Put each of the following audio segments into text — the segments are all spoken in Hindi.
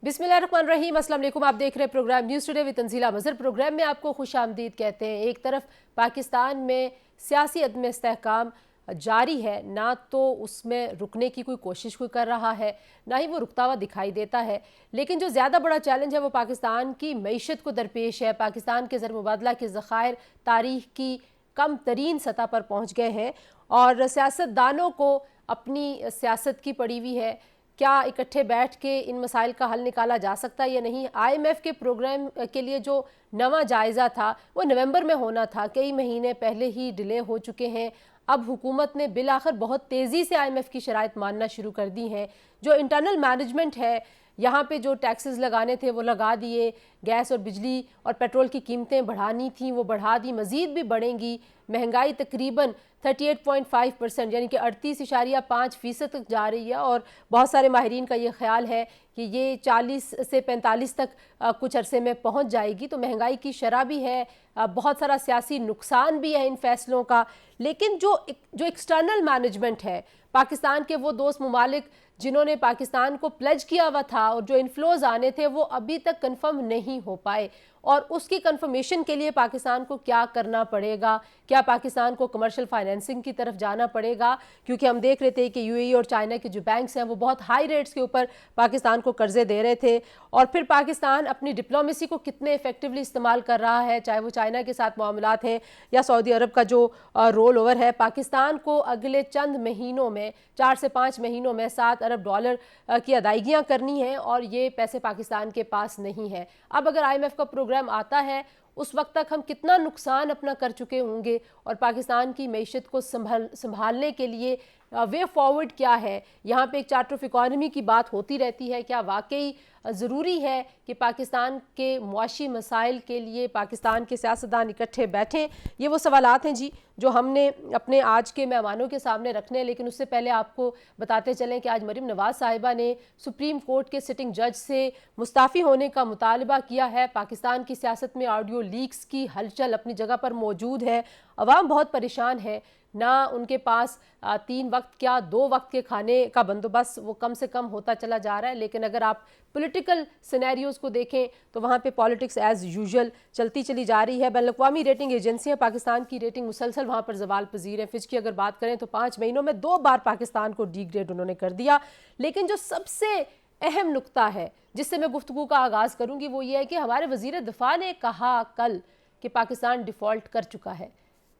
बिस्मिल्लाहिर्रहमानिर्रहीम, अस्सलाम वालेकुम। आप देख रहे हैं program news today with Tanzeela Mazhar. Program में आपको खुशामदीद कहते हैं। एक तरफ पाकिस्तान में सियासी अदम इस्तेहकाम जारी है, ना तो उसमें रुकने की कोई कोशिश कोई कर रहा है, ना ही वो रुकता हुआ दिखाई देता है। लेकिन जो ज़्यादा बड़ा चैलेंज है वो पाकिस्तान की मईशत को दरपेश है। पाकिस्तान के ज़र मुबादला के ज़खायर तारीख की कम तरीन सतह पर पहुँच गए हैं और सियासतदानों को अपनी सियासत की पड़ी हुई है। क्या इकट्ठे बैठ के इन मसाइल का हल निकाला जा सकता है या नहीं? IMF के प्रोग्राम के लिए जो नवा जायज़ा था वो नवंबर में होना था, कई महीने पहले ही डिले हो चुके हैं। अब हुकूमत ने बिल आखिर बहुत तेज़ी से IMF की शराइत मानना शुरू कर दी हैं। जो इंटरनल मैनेजमेंट है, यहाँ पे जो टैक्सेस लगाने थे वो लगा दिए, गैस और बिजली और पेट्रोल की कीमतें बढ़ानी थी वो बढ़ा दी, मज़ीद भी बढ़ेंगी। महंगाई तकरीबन 38.5% यानी कि 38.5% तक जा रही है और बहुत सारे माहिरीन का ये ख्याल है कि ये 40 से 45 तक कुछ अरसे में पहुंच जाएगी। तो महंगाई की शरह भी है, बहुत सारा सियासी नुकसान भी है इन फैसलों का। लेकिन जो एक्सटर्नल मैनेजमेंट है, पाकिस्तान के वो दोस्त ममालिक जिन्होंने पाकिस्तान को प्लेज किया हुआ था और जो इन्फ्लोज आने थे वो अभी तक कंफर्म नहीं हो पाए, और उसकी कंफर्मेशन के लिए पाकिस्तान को क्या करना पड़ेगा? क्या पाकिस्तान को कमर्शियल फाइनेंसिंग की तरफ जाना पड़ेगा? क्योंकि हम देख रहे थे कि UAE और चाइना के जो बैंक्स हैं वो बहुत हाई रेट्स के ऊपर पाकिस्तान को कर्जे दे रहे थे। और फिर पाकिस्तान अपनी डिप्लोमेसी को कितने इफेक्टिवली इस्तेमाल कर रहा है, चाहे वो चाइना के साथ मामलात हैं या सऊदी अरब का जो रोल ओवर है। पाकिस्तान को अगले चंद महीनों में, 4 से 5 महीनों में $7 अरब की अदायगियाँ करनी हैं और ये पैसे पाकिस्तान के पास नहीं है। अब अगर IMF का प्रोग्राम आता है उस वक्त तक हम कितना नुकसान अपना कर चुके होंगे और पाकिस्तान की मईशत को संभालने के लिए वे फॉरवर्ड क्या है? यहाँ पे एक चार्टर ऑफ इकॉनमी की बात होती रहती है। क्या वाकई ज़रूरी है कि पाकिस्तान के मुआशी मसाइल के लिए पाकिस्तान के सियासतदान इकट्ठे बैठें? ये वो सवालात हैं जी जो हमने अपने आज के मेहमानों के सामने रखने हैं। लेकिन उससे पहले आपको बताते चलें कि आज मरीम नवाज साहिबा ने सुप्रीम कोर्ट के सिटिंग जज से मुस्ताफ़ी होने का मुतालबा किया है। पाकिस्तान की सियासत में ऑडियो लीक्स की हलचल अपनी जगह पर मौजूद है। अवाम बहुत परेशान है, ना उनके पास 3 वक्त क्या 2 वक्त के खाने का बंदोबस्त वो कम से कम होता चला जा रहा है। लेकिन अगर आप पॉलिटिकल सिनेरियोज़ को देखें तो वहाँ पे पॉलिटिक्स एज़ यूजुअल चलती चली जा रही है। बैनुल-अक़वामी रेटिंग एजेंसियाँ पाकिस्तान की रेटिंग मुसलसल वहाँ पर ज़वाल पजीर है। फिच की अगर बात करें तो 5 महीनों में 2 बार पाकिस्तान को डी ग्रेड उन्होंने कर दिया। लेकिन जो सबसे अहम नुक्ता है जिससे मैं गुफ्तगू का आगाज़ करूँगी वो ये है कि हमारे वज़ीर दिफ़ा ने कहा कल कि पाकिस्तान डिफ़ॉल्ट कर चुका है।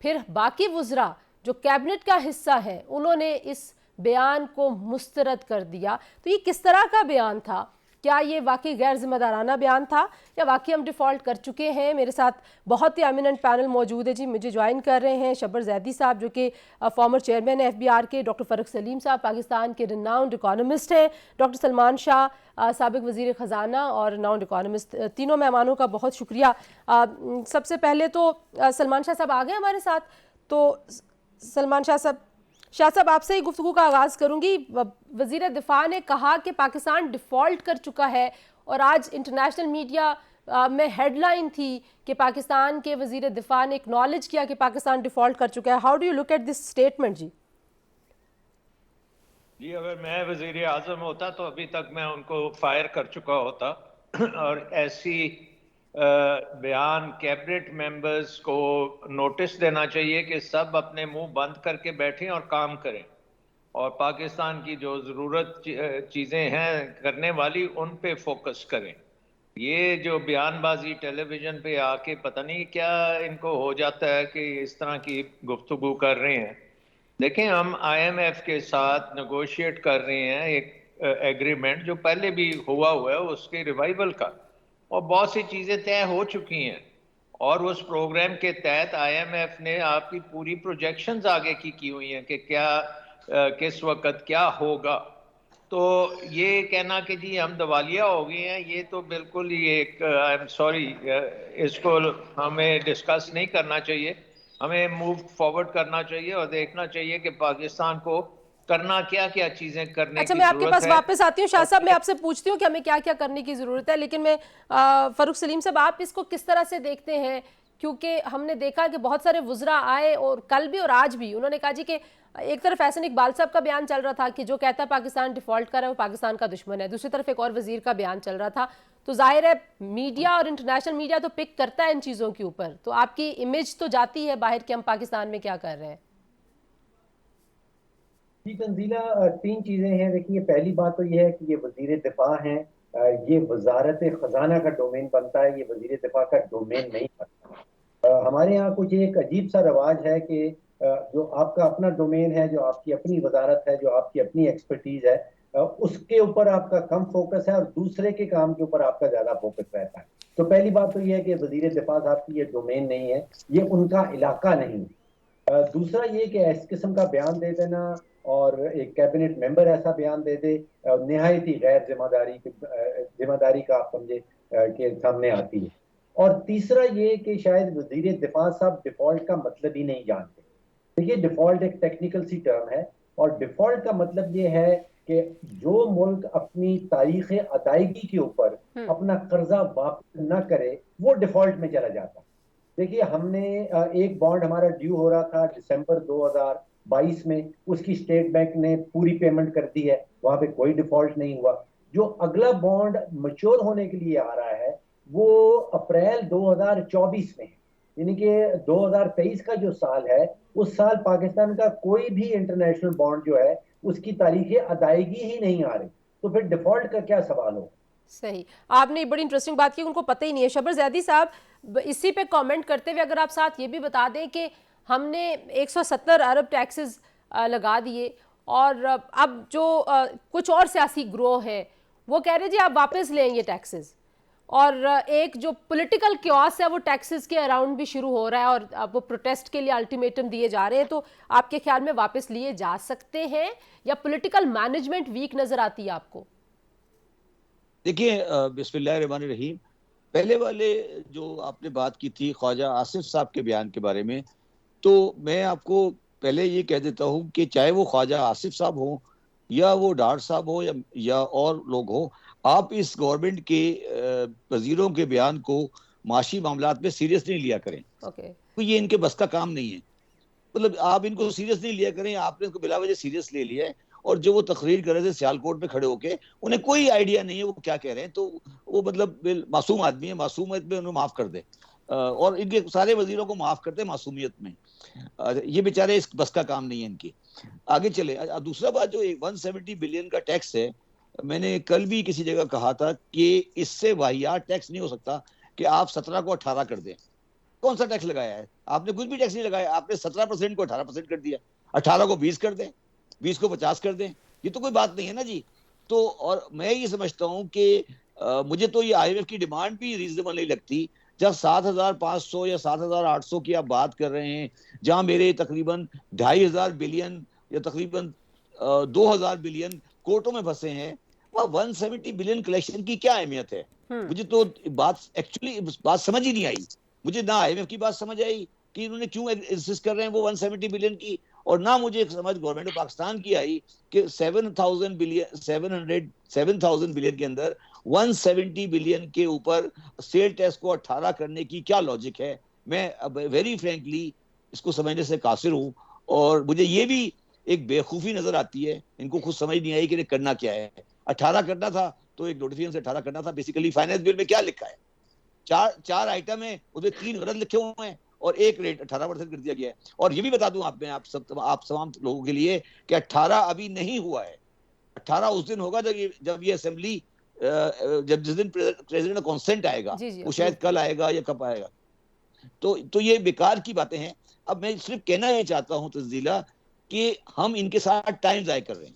फिर बाकी वज़रा जो कैबिनेट का हिस्सा है उन्होंने इस बयान को मुस्तरद कर दिया। तो ये किस तरह का बयान था? क्या ये वाकई गैर जिम्मेदाराना बयान था या वाकई हम डिफ़ॉल्ट कर चुके हैं? मेरे साथ बहुत ही एमिनेंट पैनल मौजूद है जी। मुझे ज्वाइन कर रहे हैं शब्बर जैदी साहब जो कि फॉर्मर चेयरमैन है FBR के, डॉक्टर फ़ारूक सलीम साहब पाकिस्तान के रिनाउंड इकोनॉमिस्ट हैं, डॉक्टर सलमान शाह साबिक वज़ीर ख़जाना और रिनाउंड इकोनॉमिस्ट। तीनों मेहमानों का बहुत शुक्रिया। सबसे पहले तो सलमान शाह साहब आ गए हमारे साथ। तो सलमान शाह साहब आपसे ही गुफ्तगू का आगाज़ करूंगी। वज़ीर दिफ़ा ने कहा कि पाकिस्तान डिफ़ॉल्ट कर चुका है और आज इंटरनेशनल मीडिया में हेडलाइन थी कि पाकिस्तान के वज़ीर दिफ़ा ने एक्नॉलेज किया कि पाकिस्तान डिफ़ॉल्ट कर चुका है। How do you look at this statement ji? Ji, अगर मैं वज़ीर आज़म होता तो अभी तक मैं उनको फायर कर चुका होता और ऐसी बयान कैबिनेट मेंबर्स को नोटिस देना चाहिए कि सब अपने मुंह बंद करके बैठें और काम करें और पाकिस्तान की जो ज़रूरत चीज़ें हैं करने वाली उन पे फोकस करें। ये जो बयानबाजी टेलीविज़न पे आके पता नहीं क्या इनको हो जाता है कि इस तरह की गुफ्तगू कर रहे हैं। देखें, हम IMF के साथ नेगोशिएट कर रहे हैं एक एग्रीमेंट जो पहले भी हुआ है उसके रिवाइवल का, और बहुत सी चीज़ें तय हो चुकी हैं और उस प्रोग्राम के तहत IMF ने आपकी पूरी प्रोजेक्शंस आगे की हुई हैं कि क्या किस वक्त क्या होगा। तो ये कहना कि जी हम दिवालिया हो गए हैं, ये तो बिल्कुल ही एक आई एम सॉरी, इसको हमें डिस्कस नहीं करना चाहिए। हमें मूव फॉरवर्ड करना चाहिए और देखना चाहिए कि पाकिस्तान को करना क्या क्या चीज़ें करने अच्छा, की मैं आपके ज़रूरत पास है। वापस आती हूँ शाह साहब, मैं आपसे पूछती हूँ कि हमें क्या क्या करने की ज़रूरत है। लेकिन मैं फ़ारूक सलीम साहब, आप इसको किस तरह से देखते हैं? क्योंकि हमने देखा कि बहुत सारे वुज़रा आए और कल भी और आज भी उन्होंने कहा जी कि एक तरफ एहसन इकबाल साहब का बयान चल रहा था कि जो कहता है पाकिस्तान डिफॉल्ट कर रहा है वो पाकिस्तान का दुश्मन है, दूसरी तरफ एक और वजीर का बयान चल रहा था। तो जाहिर है मीडिया और इंटरनेशनल मीडिया तो पिक करता है इन चीज़ों के ऊपर, तो आपकी इमेज तो जाती है बाहर कि हम पाकिस्तान में क्या कर रहे हैं। जी तंजीला, तीन चीजें हैं। देखिए, पहली बात तो यह है कि ये वजीर दिफा हैं, ये वजारत खजाना का डोमेन बनता है, ये वजीर दिफा का डोमेन नहीं बनता। हमारे यहाँ कुछ एक अजीब सा रवाज है कि जो आपका अपना डोमेन है, जो आपकी अपनी वजारत है, जो आपकी अपनी एक्सपर्टीज है, उसके ऊपर आपका कम फोकस है और दूसरे के काम के ऊपर आपका ज्यादा फोकस रहता है। तो पहली बात तो यह है कि वजीर दिफा साहब की ये डोमेन नहीं है, ये उनका इलाका नहीं है। दूसरा ये कि इस किस्म का बयान दे देना और एक कैबिनेट मेंबर ऐसा बयान दे दे, निहायत ही गैर जिम्मेदारी का आप समझे के सामने आती है। और तीसरा ये कि शायद वजीर दिफा साहब डिफॉल्ट का मतलब ही नहीं जानते। देखिए, डिफॉल्ट एक टेक्निकल सी टर्म है और डिफॉल्ट का मतलब ये है कि जो मुल्क अपनी तारीख अदायगी के ऊपर अपना कर्जा वापस न करे वो डिफॉल्ट में चला जाता है। देखिए, हमने एक बॉन्ड हमारा ड्यू हो रहा था दिसंबर 2022 में, उसकी स्टेट बैंक ने पूरी पेमेंट कर दी है, वहां पे कोई डिफॉल्ट नहीं हुआ। जो अगला बॉन्ड मैच्योर होने के लिए आ रहा है वो अप्रैल 2024 में है, यानी कि 2023 का जो साल है उस साल पाकिस्तान का कोई भी इंटरनेशनल बॉन्ड जो है उसकी तारीख अदायगी ही नहीं आ रही, तो फिर डिफॉल्ट का क्या सवाल हो। सही, आपने बड़ी इंटरेस्टिंग बात की, उनको पता ही नहीं है। शबर जैदी साहब, इसी पे कमेंट करते हुए अगर आप साथ ये भी बता दें कि हमने 170 अरब टैक्सेस लगा दिए और अब जो कुछ और सियासी ग्रोह है वो कह रहे जी आप वापस लें ये टैक्सेस, और एक जो पॉलिटिकल क्योस है वो टैक्सेस के अराउंड भी शुरू हो रहा है और अब वो प्रोटेस्ट के लिए अल्टीमेटम दिए जा रहे हैं। तो आपके ख्याल में वापस लिए जा सकते हैं या पॉलिटिकल मैनेजमेंट वीक नजर आती है आपको? देखिए, बिस्मिल्लाहिर्रहमानिर्रहीम, पहले वाले जो आपने बात की थी ख्वाजा आसिफ साहब के बयान के बारे में, तो मैं आपको पहले ये कह देता हूँ कि चाहे वो ख्वाजा आसिफ साहब हो या वो डार साहब हो या और लोग हो, आप इस गवर्नमेंट के वजीरों के बयान को माशी मामलात में सीरियस नहीं लिया करें। तो ये इनके बस का काम नहीं है। मतलब आप इनको सीरियस नहीं लिया करें, आपने इनको बिला वजह सीरियस ले लिया है। और जो वो तकरीर कर रहे थे सियालकोट में खड़े होके, उन्हें कोई आइडिया नहीं है वो क्या कह रहे हैं। तो वो मतलब मासूम आदमी है, मासूमियत में उन्हें माफ कर दे और इनके सारे वजीरों को माफ करते मासूमियत में। ये बेचारे इस बस का काम नहीं है इनकी। आगे चले। दूसरा बात, जो 170 बिलियन का टैक्स है, मैंने कल भी किसी जगह कहा था कि इससे वाहियात टैक्स नहीं हो सकता कि आप 17 को 18 कर दें। कौन सा टैक्स लगाया है आपने? कुछ भी टैक्स नहीं लगाया आपने। 17% को 18% कर दिया, 18 को 20 कर दें, 20 को 50 कर दें, ये तो कोई बात नहीं है ना जी। तो और मैं ये समझता हूं कि मुझे तो ये IMF की डिमांड भी रीजनेबल नहीं लगती। जब 7,500 या 7,800 की आप बात कर रहे हैं, जहां मेरे तकरीबन 2,500 बिलियन या तकरीबन 2,000 बिलियन कोर्टों में फंसे हैं, वह 170 बिलियन कलेक्शन की क्या अहमियत है? मुझे तो बात एक्चुअली बात समझ ही नहीं आई। मुझे ना IMF की बात समझ आई कि इन्होंने क्यों इंसिस्ट कर रहे हैं वो 170 बिलियन की, और ना मुझे समझ गवर्नमेंट ऑफ पाकिस्तान की आई कि 7,000 बिलियन के अंदर 170 बिलियन के ऊपर सेल टैक्स को 18 करने की क्या लॉजिक है। मैं वेरी फ्रेंकली इसको समझने से कासिर हूं, और मुझे ये भी एक बेवकूफी नजर आती है। इनको खुद समझ नहीं आई कि करना क्या है। 18 करना था तो एक नोटिफिकेशन से 18 करना था। बेसिकली फाइनेंस बिल में क्या लिखा है? चार आइटम है, उसमें 3 गलत लिखे हुए हैं और एक रेट 18% कर दिया गया है। और ये भी बता दूं आप तमाम लोगों के लिए कि 18 अभी नहीं हुआ है। 18 उस दिन होगा जब ये असेंबली जिस दिन प्रेसिडेंट का कॉन्सेंट आएगा, वो शायद कल आएगा या कब आएगा। तो ये बेकार की बातें हैं। अब मैं सिर्फ कहना ये चाहता हूं तंजीला कि हम इनके साथ टाइम जाया कर रहे हैं।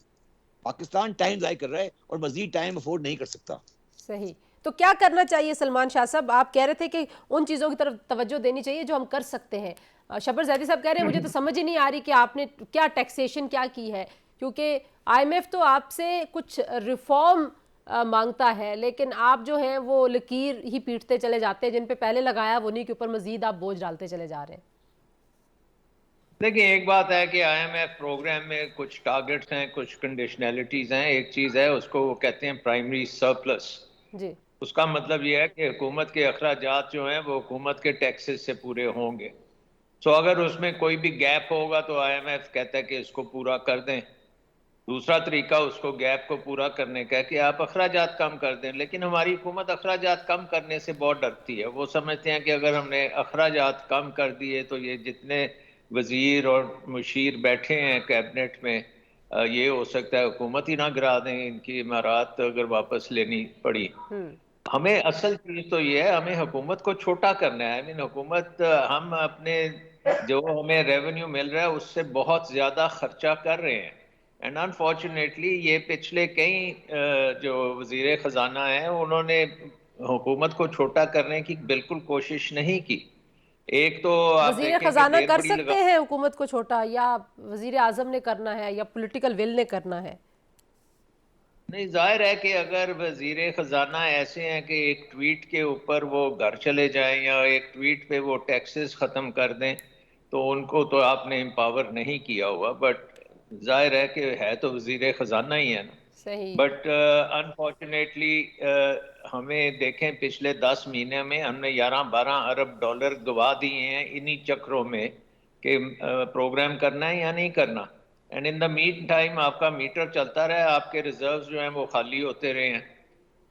पाकिस्तान टाइम जाया कर रहा है और मजीद टाइम अफोर्ड नहीं कर सकता। सही। तो क्या करना चाहिए सलमान शाह साहब? आप कह रहे थे कि उन चीज़ों की तरफ तवज्जो देनी चाहिए जो हम कर सकते हैं। शबर जैदी साहब कह रहे हैं मुझे तो समझ ही नहीं आ रही कि आपने क्या टैक्सेशन क्या की है, क्योंकि IMF तो आपसे कुछ रिफॉर्म मांगता है, लेकिन आप जो हैं वो लकीर ही पीटते चले जाते हैं। जिन पे पहले लगाया वो उन्हीं के ऊपर मजीद आप बोझ डालते चले जा रहे हैं। देखिए, एक बात है कि IMF प्रोग्राम में कुछ टारगेट्स हैं, कुछ कंडीशनैलिटीज हैं। एक चीज़ है, उसको वो कहते हैं प्राइमरी सरप्लस जी। उसका मतलब यह है कि हुकूमत के अखराजात जो हैं वो हुकूमत के टैक्सेस से पूरे होंगे। सो अगर उसमें कोई भी गैप होगा तो आईएमएफ कहता है कि इसको पूरा कर दें। दूसरा तरीका उसको गैप को पूरा करने का है कि आप अखराजात कम कर दें, लेकिन हमारी हुकूमत अखराजात कम करने से बहुत डरती है। वो समझते हैं कि अगर हमने अखराजात कम कर दिए तो ये जितने वजीर और मुशीर बैठे हैं कैबिनेट में, ये हो सकता है हुकूमत ही ना गिरा दें, इनकी इमारत अगर वापस लेनी पड़ी। हमें असल चीज तो ये है, हमें हुकूमत को छोटा करना है। आई मीन हुकूमत, हम अपने जो हमें रेवेन्यू मिल रहा है उससे बहुत ज्यादा खर्चा कर रहे हैं। एंड अनफॉर्चुनेटली ये पिछले कई जो वजीर खजाना हैं उन्होंने हुकूमत को छोटा करने की बिल्कुल कोशिश नहीं की। एक तो आप वजीर देखें कि खजाना देर कर बड़ी सकते लगा, हैं हुकूमत को छोटा, या वजीर आजम ने करना है, या पॉलिटिकल विल ने करना है? नहीं, जाहिर है कि अगर वजीर खजाना ऐसे हैं कि एक ट्वीट के ऊपर वो घर चले जाएं या एक ट्वीट पे वो टैक्सेस खत्म कर दें, तो उनको तो आपने एम्पावर नहीं किया हुआ। बट जाहिर है कि है तो वजीर खजाना ही है ना। सही। बट अनफॉर्चुनेटली हमें देखें पिछले 10 महीने में हमने 11-12 अरब डॉलर गवा दिए हैं इन्हीं चक्रों में कि प्रोग्राम करना है या नहीं करना। And in the mean time आपका मीटर चलता रहा, आपके रिजर्व्स जो हैं वो खाली होते रहे हैं।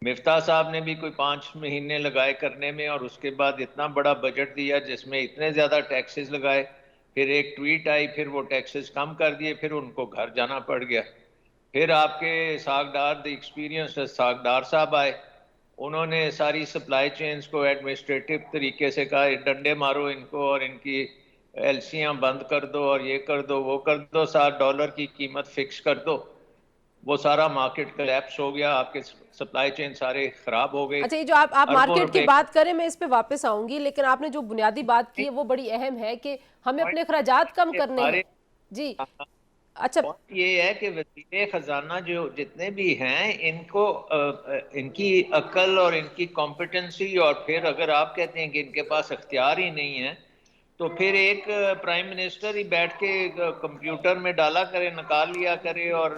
मिफ्ता साहब ने भी कोई 5 महीने लगाए करने में, और उसके बाद इतना बड़ा बजट दिया जिसमें इतने ज़्यादा टैक्सेस लगाए, फिर एक ट्वीट आई, फिर वो टैक्सेस कम कर दिए, फिर उनको घर जाना पड़ गया। फिर आपके सागदार द एक्सपीरियंस सागदार साहब आए, उन्होंने सारी सप्लाई चेन्स को एडमिनिस्ट्रेटिव तरीके से कहा डंडे मारो इनको और इनकी एलसियां बंद कर दो और ये कर दो वो कर दो, $7 की कीमत फिक्स कर दो। वो सारा मार्केट कलेप्स हो गया, आपके सप्लाई चेन सारे खराब हो गए, अच्छा, ये जो आप अरबों मार्केट की रुपए। बात करें, मैं इस पे वापस आऊंगी, लेकिन आपने जो बुनियादी बात की है वो बड़ी अहम है कि हमें अपने अखराजात कम करने हैं। हमारे जी। अच्छा। पॉइंट ये है कि वजीर खजाना जो जितने भी हैं इनको इनकी अकल और इनकी कॉम्पिटेंसी, और फिर अगर आप कहते हैं कि इनके पास अख्तियार ही नहीं है, तो फिर एक प्राइम मिनिस्टर ही बैठ के कंप्यूटर में डाला करे, निकाल लिया करे और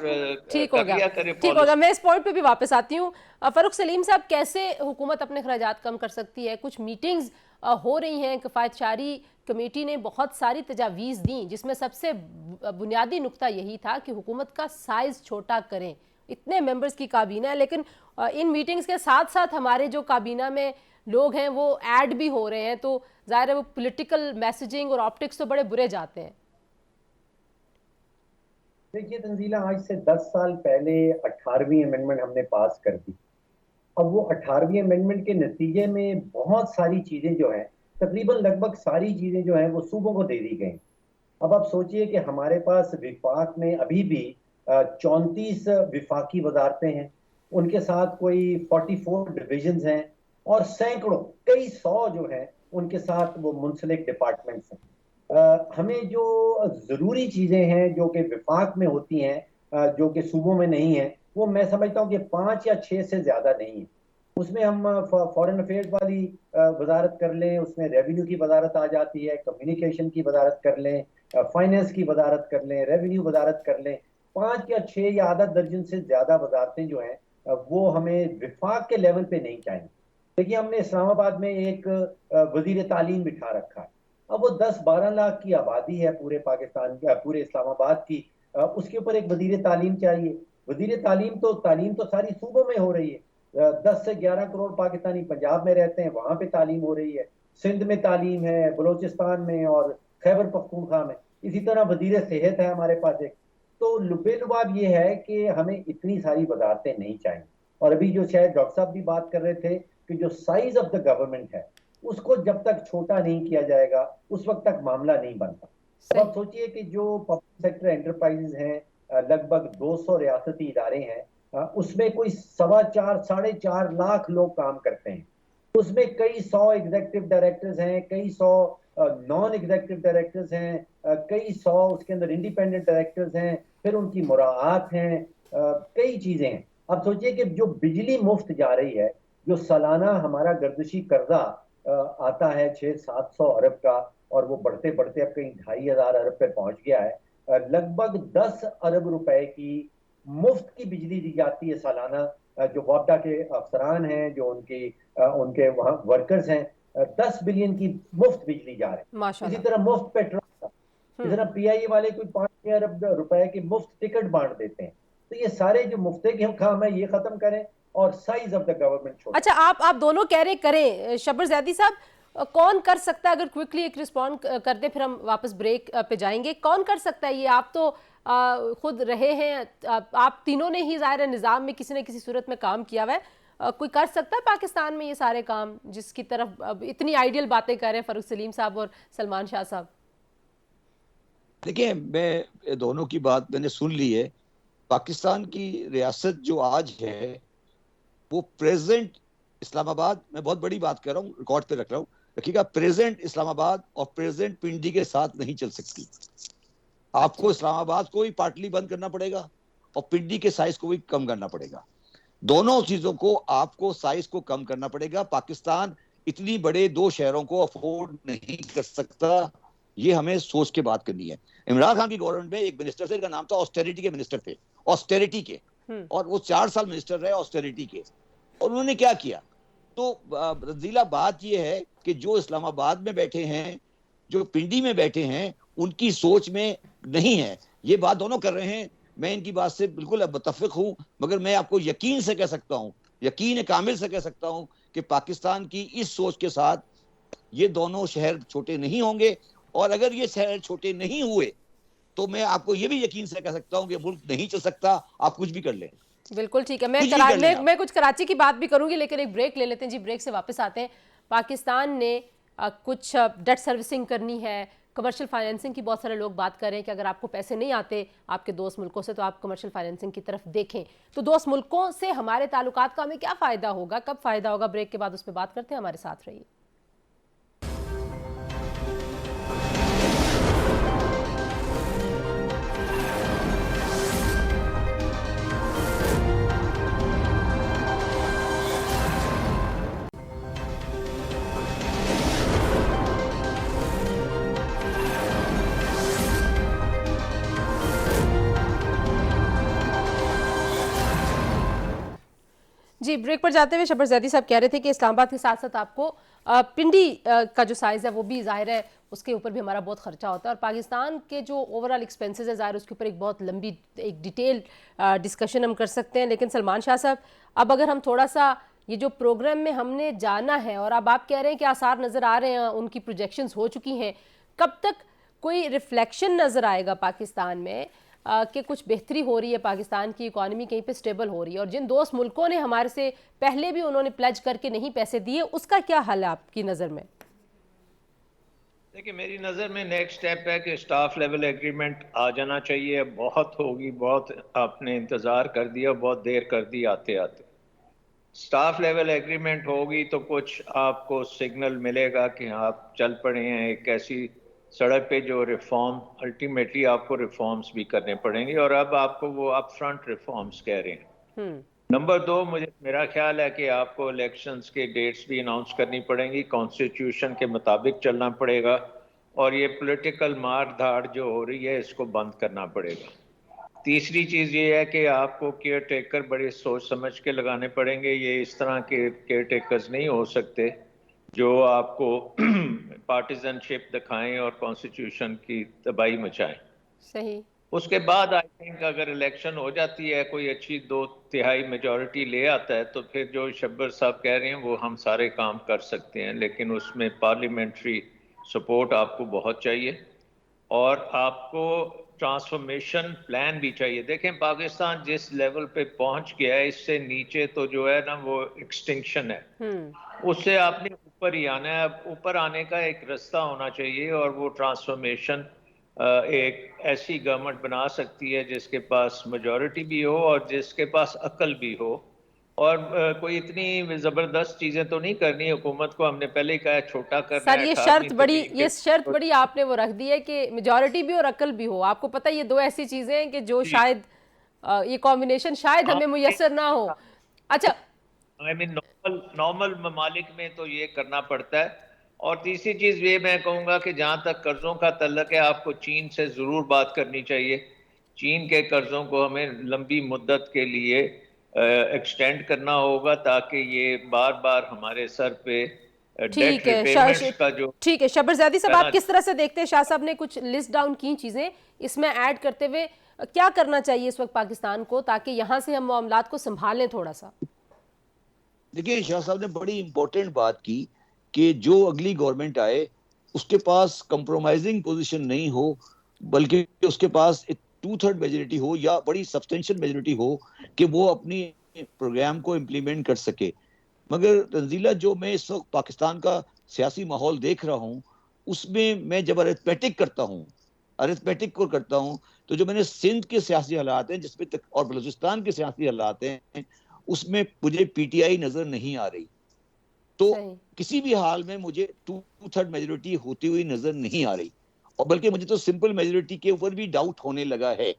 ठीक हो कर गया, लिया करे ठीक हो गया। पॉलिसी। मैं इस पॉइंट पे भी वापस आती हूँ। फरूख सलीम साहब, कैसे हुकूमत अपने खर्चात कम कर सकती है? कुछ मीटिंग्स हो रही हैं, किफ़ायतशारी कमेटी ने बहुत सारी तजावीज़ दी, जिसमें सबसे बुनियादी नुक्ता यही था कि हुकूमत का साइज़ छोटा करें। इतने मेंबर्स की काबीना है, लेकिन इन मीटिंग्स के साथ साथ हमारे जो काबीना में लोग हैं वो ऐड भी हो रहे हैं, तो ज़ाहिर है वो पॉलिटिकल मैसेजिंग और ऑप्टिक्स तो बड़े बुरे जाते हैं। देखिए तंजीला, आज से 10 साल पहले 18वीं अमेंडमेंट हमने पास कर दी। अब वो 18वीं अमेंडमेंट के नतीजे में बहुत सारी चीजें जो हैं, तकरीबन लगभग सारी चीजें जो हैं वो सूबों को दे दी गई। अब आप सोचिए कि हमारे पास विफाक में अभी भी 34 विफाकी वजारतें हैं, उनके साथ कोई 44 डिविजन्स हैं, और सैकड़ों कई सौ जो हैं उनके साथ वो मुंसलिक डिपार्टमेंट्स हैं। हमें जो जरूरी चीजें हैं जो कि विफाक में होती हैं, जो कि सूबों में नहीं है, वो मैं समझता हूँ कि 5 या 6 से ज्यादा नहीं है। उसमें हम फॉरेन अफेयर्स वाली वजारत कर लें, उसमें रेवेन्यू की वजारत आ जाती है, कम्युनिकेशन की वजारत कर लें, फाइनेंस की वजारत कर लें, रेवेन्यू वजारत कर लें। 5 या 6 या आधा दर्जन से ज्यादा वजारतें जो हैं वो हमें विफाक के लेवल पे नहीं चाहिए। देखिए, हमने इस्लामाबाद में एक वजीर तालीम बिठा रखा है। अब वो 10-12 लाख की आबादी है पूरे पाकिस्तान की, पूरे इस्लामाबाद की। उसके ऊपर एक वजीर तालीम चाहिए। वजीर तालीम तो सारी सूबों में हो रही है। 10 से 11 करोड़ पाकिस्तानी पंजाब में रहते हैं, वहां पे तालीम हो रही है। सिंध में तालीम है, बलोचिस्तान में और खैबर पख्तूनख्वा में। इसी तरह वजीर सेहत है हमारे पास एक। तो लुबे लुबाब ये है कि हमें इतनी सारी वजारतें नहीं चाहिए। और अभी जो शायद डॉक्टर साहब भी बात कर रहे थे कि जो साइज ऑफ द गवर्नमेंट है उसको जब तक छोटा नहीं किया जाएगा उस वक्त तक मामला नहीं बनता। अब आप सोचिए कि जो पब्लिक सेक्टर एंटरप्राइजेज हैं, लगभग 200 रियासती इदारे हैं, उसमें कोई 4.25-4.5 लाख लोग काम करते हैं। उसमें कई सौ एग्जीक्यूटिव डायरेक्टर्स हैं, कई सौ नॉन एग्जीक्यूटिव डायरेक्टर्स हैं, कई सौ उसके अंदर इंडिपेंडेंट डायरेक्टर्स हैं, फिर उनकी मुराआत हैं, कई चीजें हैं। अब सोचिए कि जो बिजली मुफ्त जा रही है, जो सालाना हमारा गर्दिशी कर्जा आता है 600-700 अरब का, और वो बढ़ते बढ़ते अब कहीं 2500 अरब पे पहुंच गया है। लगभग 10 अरब रुपए की मुफ्त की बिजली दी जाती है सालाना। जो वापडा के अफसरान हैं, जो उनके वहाँ वर्कर्स हैं, 10 बिलियन की मुफ्त बिजली जा रहे हैं। इसी माशाल्लाह। तरह मुफ्त पेट्रोल, इस तरह पीआईए वाले कोई 5 अरब रुपए की मुफ्त टिकट बांट देते हैं। तो ये सारे जो मुफ्ते के काम है ये खत्म करें और साइज ऑफ द गवर्नमेंट छोड़ें। अच्छा, आप दोनों कह रहे करें। शब्बर जैदी साहब, कौन कर सकता है? अगर क्विकली एक रिस्पॉन्ड कर दे, फिर हम वापस ब्रेक पे जाएंगे। कौन कर सकता है ये? आप तो खुद रहे हैं, आप तीनों ने ही ज़ाहिर है निज़ाम में किसी न किसी सूरत में काम किया हुआ है। कोई कर सकता है पाकिस्तान में ये सारे काम जिसकी तरफ अब इतनी आइडियल बातें कर रहे हैं फ़ारूक सलीम साहब और सलमान शाह साहब? देखिए, मैं दोनों की बात मैंने सुन ली है। पाकिस्तान की रियासत जो आज है वो प्रेजेंट इस्लामाबाद, मैं बहुत बड़ी बात कर रहा हूँ, रिकॉर्ड पे रख रहा हूँ, रखिएगा, प्रेजेंट इस्लामाबाद और प्रेजेंट पिंडी के साथ नहीं चल सकती। आपको इस्लामाबाद को भी पार्टली बंद करना पड़ेगा और पिंडी के साइज को भी कम करना पड़ेगा। दोनों चीजों को आपको साइज को कम करना पड़ेगा। पाकिस्तान इतनी बड़े दो शहरों को अफोर्ड नहीं कर सकता, ये हमें सोच के बात करनी है। इमरान खान की गवर्नमेंट में एक मिनिस्टर थे, इनका नाम था ऑस्टेरिटी के मिनिस्टर थे, ऑस्टेरिटी के, और वो 4 साल मिनिस्टर रहे ऑस्टेरिटी के। और उन्होंने क्या किया? तो रजीला बात यह है कि जो इस्लामाबाद में बैठे हैं, जो पिंडी में बैठे हैं, उनकी सोच में नहीं है। ये बात दोनों कर रहे हैं, मैं इनकी बात से बिल्कुल मुत्तफिक हूं, मगर मैं आपको यकीन से कह सकता हूं, यकीन कामिल से कह सकता हूं कि पाकिस्तान की इस सोच के साथ ये दोनों शहर छोटे नहीं होंगे। और अगर ये शहर छोटे नहीं हुए तो मैं आपको ये भी यकीन से कह सकता हूं कि मुल्क नहीं चल सकता, आप कुछ भी कर लें। बिल्कुल ठीक है। मैं कुछ कराची की बात भी करूंगी, लेकिन एक ब्रेक ले लेते हैं जी। ब्रेक से वापस आते हैं। पाकिस्तान ने कुछ डेट सर्विसिंग करनी है, कमर्शियल फाइनेंसिंग की बहुत सारे लोग बात कर रहे हैं कि अगर आपको पैसे नहीं आते आपके दोस्त मुल्कों से तो आप कमर्शियल फाइनेंसिंग की तरफ देखें। तो दोस्त मुल्कों से हमारे ताल्लुकात का हमें क्या फ़ायदा होगा, कब फ़ायदा होगा? ब्रेक के बाद उस पर बात करते हैं। हमारे साथ रहिए। जी, ब्रेक पर जाते हुए शब्बर जैदी साहब कह रहे थे कि इस्लामाबाद के साथ साथ आपको पिंडी का जो साइज़ है वो भी ज़ाहिर है उसके ऊपर भी हमारा बहुत खर्चा होता है, और पाकिस्तान के जो ओवरऑल एक्सपेंसेस है ज़ाहिर उसके ऊपर एक बहुत लंबी एक डिटेल डिस्कशन हम कर सकते हैं। लेकिन सलमान शाह साहब, अब अगर हम थोड़ा सा ये जो प्रोग्राम में हमने जाना है, और अब आप कह रहे हैं कि आसार नज़र आ रहे हैं, उनकी प्रोजेक्शंस हो चुकी हैं, कब तक कोई रिफ्लेक्शन नज़र आएगा पाकिस्तान में कि कुछ बेहतरी हो रही है, पाकिस्तान की इकॉनमी कहीं पे स्टेबल हो रही है? और जिन दोस्त मुल्कों ने हमारे से पहले भी उन्होंने प्लेज करके नहीं पैसे दिए, उसका क्या हल है आपकी नज़र में? देखिए, मेरी नज़र में नेक्स्ट स्टेप है कि स्टाफ लेवल एग्रीमेंट आ जाना चाहिए। बहुत होगी, बहुत आपने इंतज़ार कर दिया, बहुत देर कर दी आते आते। स्टाफ लेवल एग्रीमेंट होगी तो कुछ आपको सिग्नल मिलेगा कि आप चल पड़े हैं एक ऐसी सड़क पे जो रिफॉर्म, अल्टीमेटली आपको रिफॉर्म्स भी करने पड़ेंगे, और अब आपको वो अप फ्रंट रिफॉर्म्स कह रहे हैं। नंबर 2, मेरा ख्याल है कि आपको इलेक्शंस के डेट्स भी अनाउंस करनी पड़ेंगी, कॉन्स्टिट्यूशन के मुताबिक चलना पड़ेगा, और ये पॉलिटिकल मार धाड़ जो हो रही है इसको बंद करना पड़ेगा। तीसरी चीज़ ये है कि आपको केयर टेकर बड़े सोच समझ के लगाने पड़ेंगे। ये इस तरह के केयर टेकर्स नहीं हो सकते जो आपको पार्टिजनशिप दिखाएं और कॉन्स्टिट्यूशन की तबाही मचाएं। सही। उसके बाद आई थिंक अगर इलेक्शन हो जाती है, कोई अच्छी 2/3 मेजॉरिटी ले आता है, तो फिर जो शब्बर साहब कह रहे हैं वो हम सारे काम कर सकते हैं, लेकिन उसमें पार्लियामेंट्री सपोर्ट आपको बहुत चाहिए, और आपको ट्रांसफॉर्मेशन प्लान भी चाहिए। देखें, पाकिस्तान जिस लेवल पे पहुंच गया है, इससे नीचे तो जो है ना वो एक्सटिंक्शन है, उससे आपने ऊपर ही आना है। अब ऊपर आने का एक रास्ता होना चाहिए, और वो ट्रांसफॉर्मेशन एक ऐसी गवर्नमेंट बना सकती है जिसके पास मेजॉरिटी भी हो और जिसके पास अकल भी हो, और कोई इतनी जबरदस्त चीजें तो नहीं करनी हुकूमत को। हमने पहले ही कहा छोटा करना सर, है। ये शर्त बड़ी आपने वो रख दी है कि मेजॉरिटी भी और अकल भी हो। आपको पता है ये दो ऐसी चीजें हैं कि जो शायद ये कॉम्बिनेशन शायद हमें मुयस्सर ना हो। अच्छा, आई मीन नॉर्मल ममालिक में तो ये करना पड़ता है। और तीसरी चीज ये मैं कहूँगा कि जहाँ तक कर्जों का तल्लक है, आपको चीन से जरूर बात करनी चाहिए। चीन के कर्जों को हमें लंबी मुद्दत के लिए एक्सटेंड करना होगा, ताकि ये बार बार हमारे सर पे डेट ठीक है रिपेमेंट्स का जो ठीक है शब्बर ज़ैदी साहब, आप करना। किस तरह से देखते हैं? शाह साहब ने कुछ लिस्ट डाउन की चीज़ें इसमें ऐड करते हुए क्या करना चाहिए इस वक्त पाकिस्तान को, ताकि यहाँ से हम मामलात को संभालें थोड़ा सा? देखिए, शाह साहब ने बड़ी इंपॉर्टेंट बात की कि जो अगली गवर्नमेंट आए उसके पास कंप्रोमाइजिंग पोजीशन नहीं हो, बल्कि उसके पास एक 2/3 मेजोरिटी हो या बड़ी सब्सटेंशियल मेजोरिटी हो कि वो अपनी प्रोग्राम को इम्प्लीमेंट कर सके। मगर तंजीला, जो मैं इस वक्त पाकिस्तान का सियासी माहौल देख रहा हूँ, उसमें मैं जब अरिथमेटिक को करता हूँ, तो जो मैंने सिंध के सियासी हालात हैं जिसमें और बलूचिस्तान के सियासी हालात हैं, उसमें मुझे पीटीआई नजर नहीं आ रही। तो सही। किसी भी हाल में मुझे 2/3 मेजोरिटी होती हुई नजर नहीं आ रही, और बल्कि मुझे तो सिंपल मेजोरिटी के ऊपर भी डाउट होने लगा है।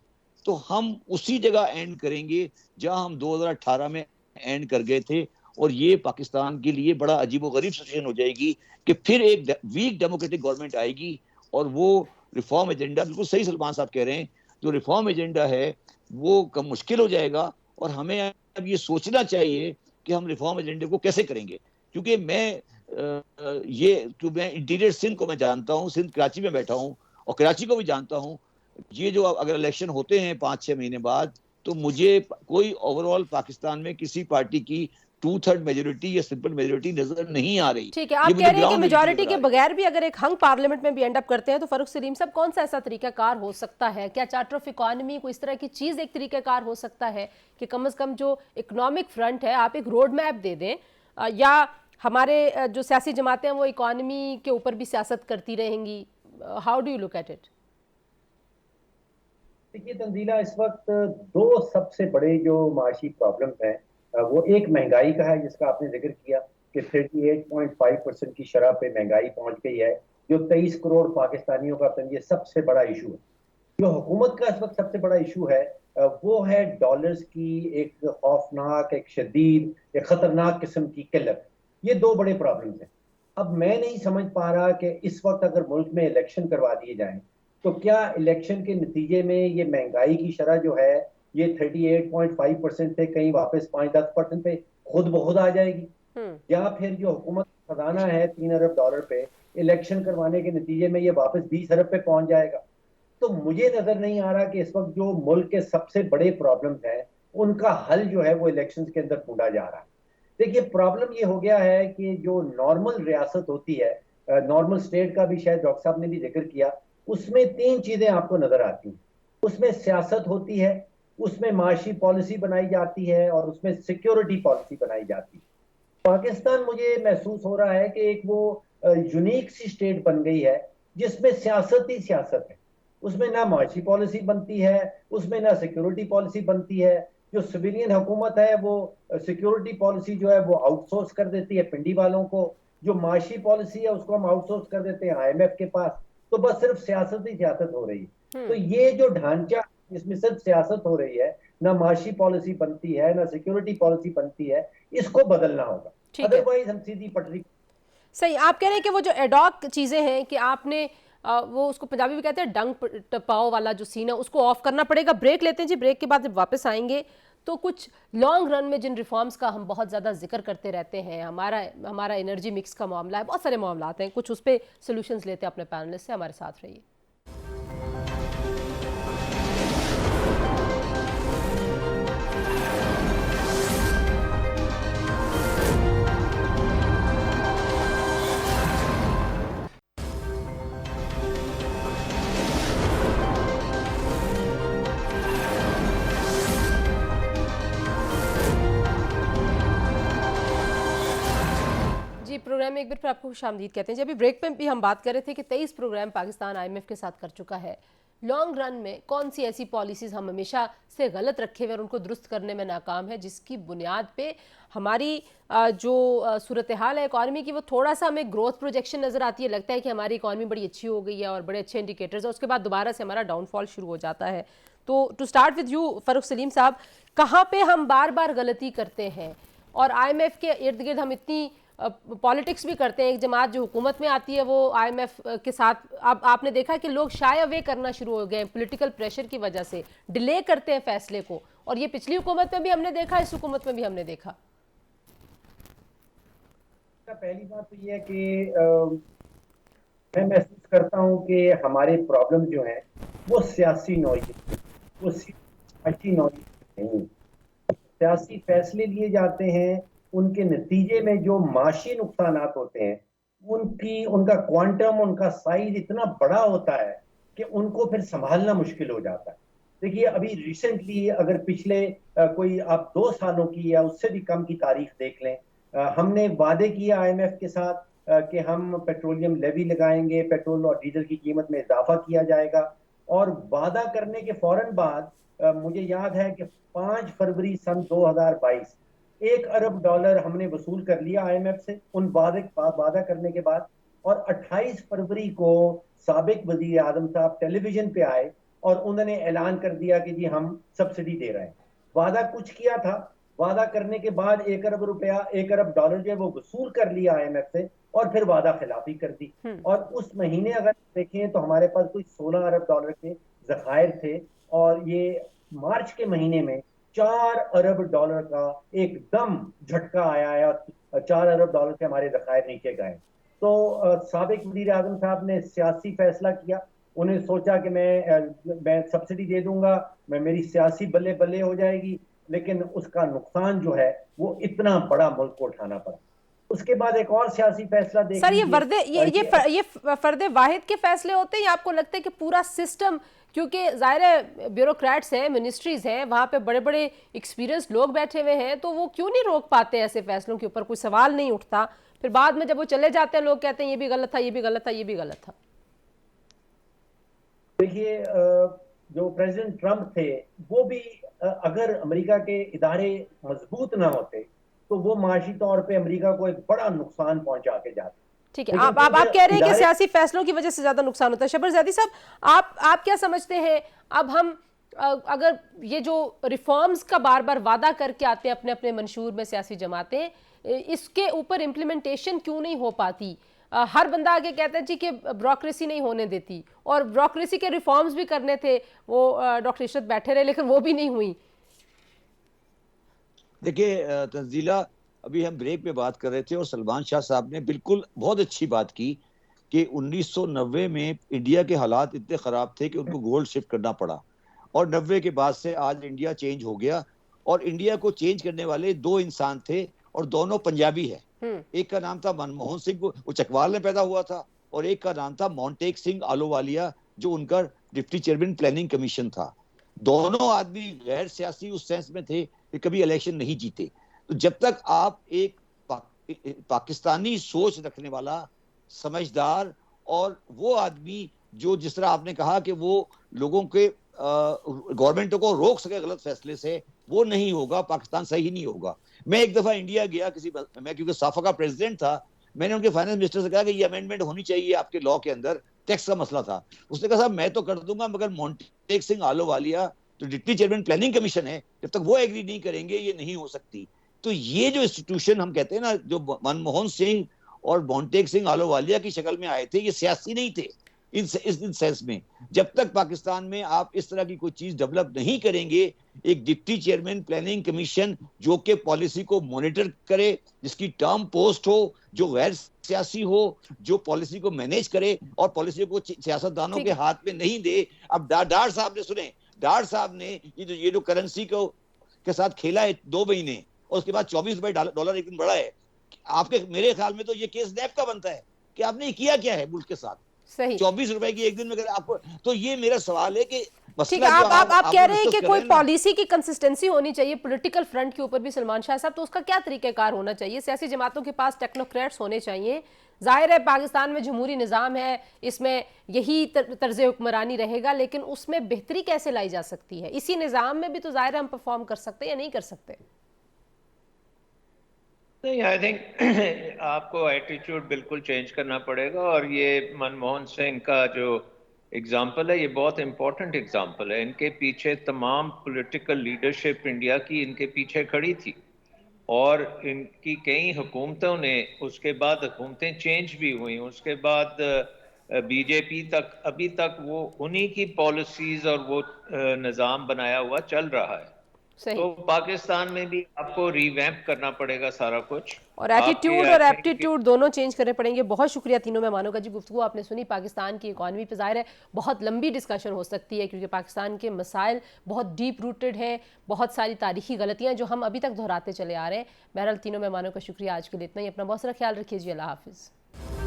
तो हम उसी जगह एंड करेंगे जहां हम 2018 में एंड कर गए थे, और ये पाकिस्तान के लिए बड़ा अजीबोगरीब सिचुएशन हो जाएगी कि फिर एक वीक डेमोक्रेटिक गवर्नमेंट आएगी, और वो रिफॉर्म एजेंडा, बिल्कुल सही सलमान साहब कह रहे हैं, जो रिफॉर्म एजेंडा है वो कम मुश्किल हो जाएगा। और हमें अब ये सोचना चाहिए कि हम रिफॉर्म एजेंडे को कैसे करेंगे, क्योंकि मैं इंटीरियर सिंध को मैं जानता हूँ, सिंध कराची में बैठा हूँ और कराची को भी जानता हूँ। ये जो अगर इलेक्शन होते हैं 5-6 महीने बाद, तो मुझे कोई ओवरऑल पाकिस्तान में किसी पार्टी की 2/3 मेजोरिटी या सिंपल मेजोरिटी नजर नहीं आ रही। ठीक है, ये आप मुझे कह रहे हैं कि ग्राउंड मेजॉरिटी नजर के आ रही है। बगैर भी अगर एक हंग पार्लियामेंट में भी एंड अप करते हैं, तो फरूख सलीम साहब, कौन सा ऐसा तरीकाकार हो सकता है? क्या चार्टर ऑफ इकोनॉमी को इस तरह की चीज एक तरीकाकार हो सकता है कि कम से कम जो इकोनॉमिक फ्रंट है आप एक रोड मैप दे दें, या हमारे जो सियासी जमातें हैं वो इकोनॉमी के ऊपर भी सियासत करती रहेंगी? How do you look at it? देखिए तंजीला, इस वक्त दो सबसे बड़े जो माशी प्रॉब्लम है, वो एक महंगाई का है जिसका आपने जिक्र किया कि 38.5% की शरह पे महंगाई पहुंच गई है, जो 23 करोड़ पाकिस्तानियों का ये सबसे बड़ा इशू है। जो हुकूमत का इस वक्त सबसे बड़ा इशू है, वो है डॉलर्स की एक खौफनाक, एक शदीद, एक खतरनाक किस्म की किल्लत। ये दो बड़े प्रॉब्लम्स हैं। अब मैं नहीं समझ पा रहा कि इस वक्त अगर मुल्क में इलेक्शन करवा दिए जाएं, तो क्या इलेक्शन के नतीजे में ये महंगाई की शरह जो है, ये 38.5% से कहीं वापस 5-10% पे खुद ब खुद आ जाएगी, या फिर जो हुकूमत का खजाना है $3 अरब पे, इलेक्शन करवाने के नतीजे में ये वापस 20 अरब पे पहुंच जाएगा। तो मुझे नजर नहीं आ रहा कि इस वक्त जो मुल्क के सबसे बड़े प्रॉब्लम है, उनका हल जो है वो इलेक्शंस के अंदर ढूंढा जा रहा है। देखिए, प्रॉब्लम ये हो गया है कि जो नॉर्मल रियासत होती है, नॉर्मल स्टेट का भी शायद डॉक्टर साहब ने भी जिक्र किया, उसमें तीन चीजें आपको नजर आती हैं। उसमें सियासत होती है, उसमें माशी पॉलिसी बनाई जाती है, और उसमें सिक्योरिटी पॉलिसी बनाई जाती है। पाकिस्तान, मुझे महसूस हो रहा है कि एक वो यूनिक सी स्टेट बन गई है जिसमें सियासत ही सियासत है। उसमें ना माशी पॉलिसी बनती है, उसमें ना सिक्योरिटी पॉलिसी बनती है। जो सिविलियन हुकूमत है वो सिक्योरिटी पॉलिसी जो है वो आउटसोर्स कर देती है पिंडी वालों को, जो माशी पॉलिसी है उसको हम आउटसोर्स कर देते हैं IMF के पास। तो बस सिर्फ सियासत ही सियासत हो रही है। तो ये जो ढांचा, इसमें सिर्फ सियासत हो रही है, ना माशी पॉलिसी बनती है, ना सिक्योरिटी पॉलिसी बनती है, इसको बदलना होगा, अदरवाइज हम सीधी पटरी। सही, आप कह रहे हैं कि वो जो एडॉक चीज़ें हैं कि आपने वो उसको पंजाबी में कहते हैं डंग टपाओ वाला जो सीन है उसको ऑफ करना पड़ेगा। ब्रेक लेते हैं जी, ब्रेक के बाद जब वापस आएंगे तो कुछ लॉन्ग रन में जिन रिफॉर्म्स का हम बहुत ज़्यादा जिक्र करते रहते हैं, हमारा एनर्जी मिक्स का मामला है, बहुत सारे मामला हैं, कुछ उस पर सोल्यूशंस लेते हैं अपने पैनलिस्ट से। हमारे साथ रहिए। प्रोग्राम में एक बार फिर आपको खुशामदीद कहते हैं। जब अभी ब्रेक पे भी हम बात कर रहे थे कि 23 प्रोग्राम पाकिस्तान IMF के साथ कर चुका है। लॉन्ग रन में कौन सी ऐसी पॉलिसीज़ हम हमेशा से गलत रखे हुए और उनको दुरुस्त करने में नाकाम है, जिसकी बुनियाद पे हमारी जो सूरत हाल है इकॉनमी की, वो थोड़ा सा हमें ग्रोथ प्रोजेक्शन नज़र आती है, लगता है कि हमारी इकॉनमी बड़ी अच्छी हो गई है और बड़े अच्छे इंडिकेटर्स है, उसके बाद दोबारा से हमारा डाउनफॉल शुरू हो जाता है। तो to start with you Farooq Saleem साहब, कहाँ पर हम बार बार गलती करते हैं और IMF के इर्द गिर्द हम इतनी पॉलिटिक्स भी करते हैं? एक जमात जो हुकूमत में आती है वो IMF के साथ, अब आपने देखा कि लोग शाय अवे करना शुरू हो गए हैं, पॉलिटिकल प्रेशर की वजह से डिले करते हैं फैसले को, और ये पिछली हुकूमत में भी हमने देखा, इस हुकूमत में भी हमने देखा। पहली बात तो ये है कि मैं महसूस करता हूँ कि हमारे प्रॉब्लम जो है वो सियासी नौइयत, वो सियासी नौइयत नहीं। सियासी फैसले लिए जाते हैं, उनके नतीजे में जो माशी नुकसानात होते हैं उनका क्वांटम, उनका साइज इतना बड़ा होता है कि उनको फिर संभालना मुश्किल हो जाता है। देखिए अभी रिसेंटली अगर पिछले कोई आप 2 सालों की या उससे भी कम की तारीख देख लें, हमने वादे किए आईएमएफ के साथ कि हम पेट्रोलियम लेवी लगाएंगे, पेट्रोल और डीजल की कीमत में इजाफा किया जाएगा। और वादा करने के फौरन बाद मुझे याद है कि 5 फरवरी सन 2022 $1 अरब हमने वसूल कर लिया आईएमएफ से उन वादा करने के बाद। और 28 फरवरी को साबिक वजीर आजम साहब टेलीविजन पे आए और उन्होंने ऐलान कर दिया कि जी हम सब्सिडी दे रहे हैं। वादा कुछ किया था, वादा करने के बाद $1 अरब जो है वो वसूल कर लिया आईएमएफ से और फिर वादा खिलाफी कर दी। और उस महीने अगर देखें तो हमारे पास कोई $16 अरब के जखायर थे और ये मार्च के महीने में $4 अरब का एकदम झटका आया है और $4 अरब के हमारे जखायर नीचे गए। तो साबिक वजीर आजम साहब ने सियासी फैसला किया, उन्हें सोचा कि मैं सब्सिडी दे दूंगा, मेरी सियासी बल्ले बल्ले हो जाएगी, लेकिन उसका नुकसान जो है वो इतना बड़ा मुल्क को उठाना पड़ा। उसके बाद एक और सियासी फैसला देख सर, ये लीजिए, ये फर्दे वाहिद के फैसले होते हैं या आपको लगता है कि पूरा सिस्टम, क्योंकि जाहिर है ब्यूरोक्रेट्स हैं, मिनिस्ट्रीज हैं, वहां पे बड़े बड़े एक्सपीरियंस लोग बैठे हुए हैं, तो वो क्यों नहीं रोक पाते ऐसे फैसलों के ऊपर? कोई सवाल नहीं उठता, फिर बाद में जब वो चले जाते हैं लोग कहते हैं ये भी गलत था, ये भी गलत था, ये भी गलत था। देखिए जो प्रेसिडेंट ट्रंप थे वो भी अगर अमेरिका के इदारे मजबूत ना होते तो वो माशी तौर पे अमेरिका को एक बड़ा नुकसान पहुंचा के जाते। ठीक है, आप कह रहे हैं कि सियासी फैसलों की वजह से ज्यादा नुकसान होता है। शबर ज़ैदी साहब, आप क्या समझते हैं, अब हम अगर ये जो रिफॉर्म्स का बार बार वादा करके आते हैं अपने अपने मंशूर में सियासी जमातें, इसके ऊपर इम्प्लीमेंटेशन क्यों नहीं हो पाती? हर बंदा आगे कहता है जी कि ब्यूरोक्रेसी नहीं होने देती, और ब्यूरोक्रेसी के रिफॉर्म्स भी करने थे, वो डॉक्टर इशरत बैठे रहे लेकिन वो भी नहीं हुई। देखिए तंजीला, अभी हम ब्रेक में बात कर रहे थे और सलमान शाह साहब ने बिल्कुल बहुत अच्छी बात की कि 1990 में इंडिया के हालात इतने ख़राब थे कि उनको गोल्ड शिफ्ट करना पड़ा, और 90 के बाद से आज इंडिया चेंज हो गया। और इंडिया को चेंज करने वाले 2 इंसान थे और दोनों पंजाबी है। एक का नाम था मनमोहन सिंह, वो चकवाल में पैदा हुआ था, और एक का नाम था मोंटेक सिंह आलोवालिया, जो उनका डिप्टी चेयरमैन प्लानिंग कमीशन था। दोनों आदमी गैर सियासी उस सेंस में थे कि कभी इलेक्शन नहीं जीते। तो जब तक आप एक पाकिस्तानी सोच रखने वाला, समझदार और वो आदमी जो, जिस तरह आपने कहा कि वो लोगों के गवर्नमेंटों को रोक सके गलत फैसले से, वो नहीं होगा, पाकिस्तान सही नहीं होगा। मैं एक दफा इंडिया गया, मैं क्योंकि साफा का प्रेसिडेंट था, मैंने उनके फाइनेंस मिनिस्टर से कहा कि ये अमेंडमेंट होनी चाहिए आपके लॉ के अंदर, टैक्स का मसला था। उसने कहा साहब मैं तो कर दूंगा, मगर मोंटेक सिंह आलोवालिया तो डिप्टी चेयरमैन प्लानिंग कमीशन है, जब तक वो एग्री नहीं करेंगे ये नहीं हो सकती। तो ये जो इंस्टीट्यूशन हम कहते हैं ना, जो मनमोहन सिंह और मोंटेक सिंह आलोवालिया की शक्ल में आए थे, ये सियासी नहीं थे इस सेंस में। जब तक पाकिस्तान में आप इस तरह की कोई चीज डेवलप नहीं करेंगे, एक डिप्टी चेयरमैन प्लानिंग कमीशन जो कि पॉलिसी को मॉनिटर करे, जिसकी टर्म पोस्ट हो, जो गैर सियासी हो, जो पॉलिसी को मैनेज करे और पॉलिसी को सियासतदानों के हाथ में नहीं दे। अब डार साहब ने सुने, डार साहब ने ये जो करेंसी को के साथ खेला है 2 महीने, और उसके बाद $24 एक दिन बढ़ा है। आपके मेरे ख्याल में तो ये केस नैब का बनता है कि आपने किया क्या है मुल्क के साथ। सही, ₹24 की एक दिन में अगर आपको, तो ये मेरा सवाल है कि ठीक है, आप कह रहे हैं कि कोई पॉलिसी की कंसिस्टेंसी होनी चाहिए पॉलिटिकल फ्रंट के ऊपर भी सलमान शाह साहब, तो उसका क्या तरीकेकार होना चाहिए? सियासी जमातों के पास टेक्नोक्रेट्स होने चाहिए। जाहिर है पाकिस्तान में जमहूरी निज़ाम है, इसमें यही तर्ज हुक्मरानी रहेगा, लेकिन उसमें बेहतरी कैसे लाई जा सकती है? इसी निज़ाम में भी तो जाहिर है हम परफॉर्म कर सकते हैं या नहीं कर सकते? नहीं, आई थिंक आपको एटीट्यूड बिल्कुल चेंज करना पड़ेगा। और ये मनमोहन सिंह का जो एग्जाम्पल है, ये बहुत इंपॉर्टेंट एग्जाम्पल है। इनके पीछे तमाम पॉलिटिकल लीडरशिप इंडिया की इनके पीछे खड़ी थी, और इनकी कई हुकूमतों ने, उसके बाद हुकूमतें चेंज भी हुई, उसके बाद बीजेपी तक, अभी तक वो उन्हीं की पॉलिसीज और वो निज़ाम बनाया हुआ चल रहा है। सही। तो पाकिस्तान में भी आपको रिवैम्प करना पड़ेगा सारा कुछ। और आपकी एटीट्यूड आई और थिंक एप्टीट्यूड दोनों चेंज करने पड़ेंगे। बहुत शुक्रिया तीनों मेहमानों का जी। गुफ्तगू आपने सुनी पाकिस्तान की इकॉनमी पे, ज़ाहिर है बहुत लंबी डिस्कशन हो सकती है क्योंकि पाकिस्तान के मसाइल बहुत डीप रूटेड हैं, बहुत सारी तारीखी गलतियां जो हम अभी तक दोहराते चले आ रहे हैं। बहरहाल तीनों मेहमानों का शुक्रिया। आज के लिए इतना ही। अपना बहुत सारा ख्याल रखिए जी। अल्लाह हाफिज़।